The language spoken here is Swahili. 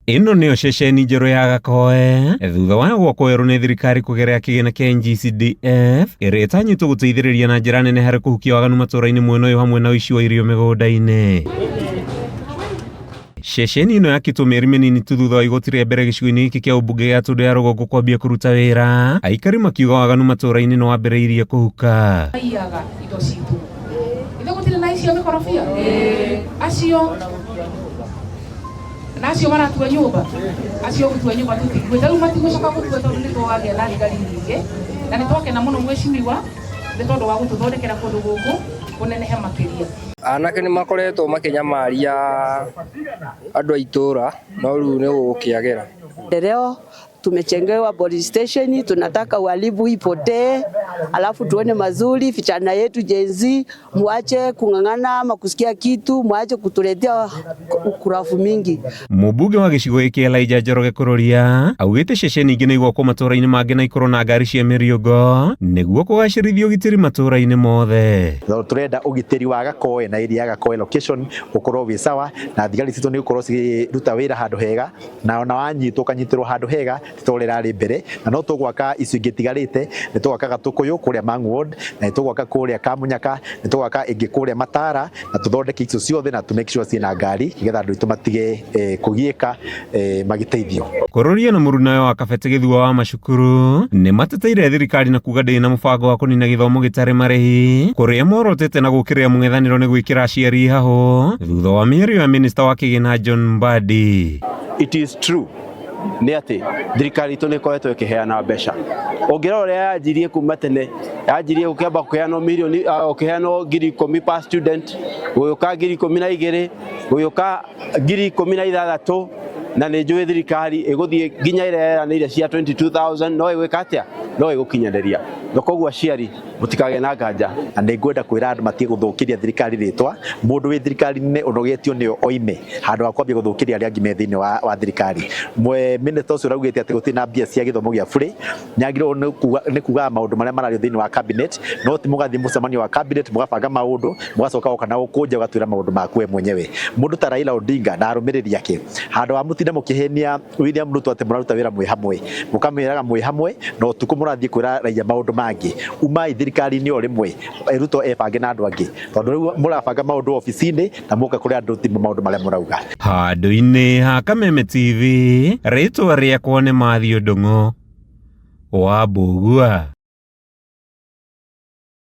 Ino nĩyo ceceni njerũ ya Gakoe thutha wa gwakwerwo nĩ thirikari kũgerera kĩgĩna kĩa NG-CDF ĩrĩa ĩtanyĩtwo gũteithĩrĩria na njĩra nene harĩ kũhukia waganu matũũra-inĩ mwena ũyũ hamwe na ũici wa irio mĩgũnda-inĩ. Ceceni ĩno yakĩtwo mĩeri mĩnini tu thutha wa igoti rĩa mbere gĩcigo-inĩ gĩkĩ kĩa ũmbunge gĩa Tũndũ ya Rũgongo kwambia kũruta wĩra, aikari makiuga waganu matũũra-inĩ nĩ wambĩrĩirie kũhuka. Indo citũ ithe gũtirĩ na icio mĩkorobia acio nacio maratua nyũmba acio gũtua nyũmba tũtigwĩte rĩu matigũcoka gũtua tondũ nĩ twagĩa na thigari nyingĩ na nĩ twakena mũno mwĩcimiwa nĩ tondũ wa gũtũthondekera kũndũ gũkũ kũnenehe makĩria. Anake nĩ makoretwo makinyamaria andũ a itũra no rĩu nĩ gũkĩagera. Leo tumechengewa police station, tunataka uhalifu ipotee, alafu tuone mazuri vijana yetu Gen Z, muache kung'ang'ana ama kusikia kitu, muache kutuletea ukurafu mingi. Mũmbunge wa gĩcigo gĩkĩ Elijah Njoroge Kururia augĩte ceceni ingĩ nĩ igwakwo matũũra-inĩ mangĩ na ikorwo na ngari cia mĩriũngo nĩguo kũgacĩrithia ũgitĩri matũũra-inĩ mothe. Turenda ũgitĩri wa Gakoe na area ya Gakoe location ũkorwo wĩ sawa na thigari citũ nĩ gũkorwo ciruta wĩra handũ hega na ona wanyitwo kanyitĩrwo handũ hega tũrera rĩ mbere na no tũgwaka icio ingĩ tigarĩte, nĩ tũgwaka Gatũkũyũ kũrĩa Mang'u Ward na nĩ tũgwaka kũrĩa Kamunyaka, nĩ tũgwaka ĩngĩ kũrĩa Matara na tũthondeke icio ciothe na tũ make sure ciĩna ngari nĩgetha andũ aitũ matige kũgiĩka magĩteithio. Kururia na Mũrunawe wa Kabete Gĩthua wa macukuru nĩ mateteire thirikari na kuga ndĩrĩ na mũbango wa kũnina gĩthomo gĩtarĩ marĩhi, kũrĩa morotete na gũkĩrĩra mũng'ethanĩro nĩ gwĩkĩra aciari hahũ thutha wa mĩario ya minista wa kĩgĩna John Mbadi. It is true nĩ atĩ thirikari itũ nĩ ĩkoretwo ĩkĩheana mbeca. Ũngĩrora ũrĩa yanjirie kuma tene, yanjirie gũkĩamba kũheanwo mirioni ũkĩheanwo ngiri 10 per student, gũgĩũka ngiri 12, gũgĩũka ngiri 16 na nĩ njũĩ thirikari ĩgũthiĩ nginya ĩrĩa yeranĩire cia 22,000 no ĩgwĩka atĩa no ĩgũkinyanĩria. Na koguo aciari mũtikagĩe na nganja. Na nĩ ngwenda kwĩra andũ matige gũthũkĩria thirikari rĩtwa, mũndũ wĩ thirikari-inĩ ũnogetio nĩ oime handũ wa kwambia gũthũkĩria arĩa angĩ me thĩinĩ wa thirikari. Minista ũcio araugĩte atĩ gũtirĩ na mbia cia gĩthomo gĩa bure, nĩagĩrĩirwo nĩ kugaga maũndũ marĩa marario thĩinĩ wa cabinet, no ti mũgathiĩ mũcemanio wa cabinet mũgabanga maũndũ mũgacoka gũka na gũkũnja ũgatwĩra maũndũ maku we mwenyewe. Mũndũ ta Raila Odinga na arũmĩrĩri ake handũ wa mũtinde mũkĩhenia William Ruto atĩ mũraruta wĩra mwĩ hamwe, mũkamwĩraga mwĩ hamwe no ũtukũ mũrathiĩ kwĩra raia maũndũ mangĩ. Umai thirikari-inĩ o rĩmwe Ruto ebange na andũ angĩ tondũ rĩu mũrabanga maũndũ ofici-inĩ na mũka kũrĩ andũ ti maũndũ marĩa mũrauga. Handũ-inĩ ha Kameme TV, rĩtwa rĩakwa nĩ Mathew Ndung'u wa Mbugua.